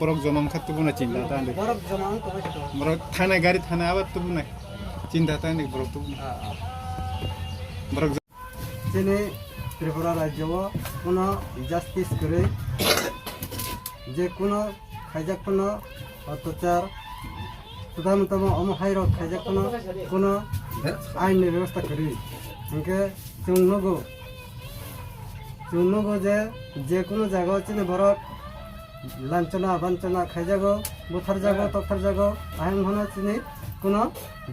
borok jomang khat tubuna cinta ta ande borok jomang to beto borok thana gari thana abat tubuna cinta ta ande borok tubuna borok jene Tripura রাজ্য কোন justice করে যে কোন খাইজাক কোন অত্যাচার প্রধানতম অমহাইর খাইজাক কোন আইনের ব্যবস্থা করি ইনকে চুনগো যে কোনো জায়গা চিনে বরক লাঞ্ছনা বাঞ্ছনা খাইজাগো বুথার জাগো তথার জাগো আইন হন চিনি কোনো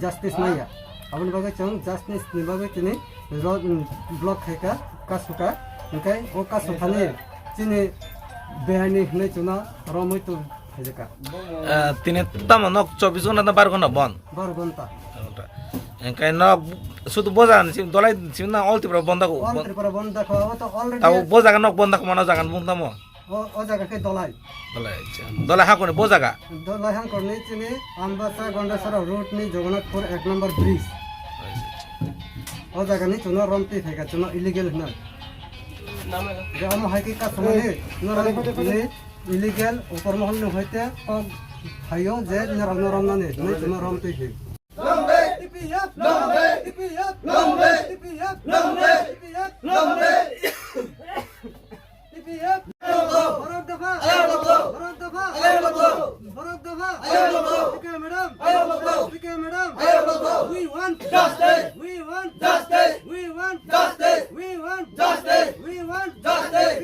জাস্টিস নাইয়া আপনি বাগে চং জাস্টিস নিবাগে চিনি ব্লক খাইকা কাসুকা ইনকাই ও কাসুখানি চিনি বেআইনি হনে চুনা রমই তো খাইজাকা তিনি তাম নক 24 ঘন্টা 12 ঘন্টা বন্ধ 12 ঘন্টা এনকাই নক শুধু বোজান দলাই চিনা অল ত্রিপুরা বন্ধ অল ত্রিপুরা বন্ধ খাওয়া তো অলরেডি তাও বোজাগা নক বন্ধ মানা জাগান বুনতামো ও জায়গাকে দলাই আচ্ছা দলাই হা কোনে বোজাগা দলাই হাং করনি চিনি আমবাসা গন্ডাসরা রোড নি জগন্নাথপুর 1 নম্বর ব্রিজ ও জায়গা নি চুনা রমতি থাকা চুনা ইলিগেল না যে আম হাইকি কা সময়ে নরমতি ইলিগেল উপর মহল নি হইতে হাইও যে নরম না নি চুনা রমতি হি লম্বে টিপিএফ লম্বে টিপিএফ লম্বে টিপিএফ লম্বে টিপিএফ লম্বে টিপিএফ ভরত দফা ভরত দফা ভরত দফা okay madam okay madam we want justice we want justice we want justice we want justice we want justice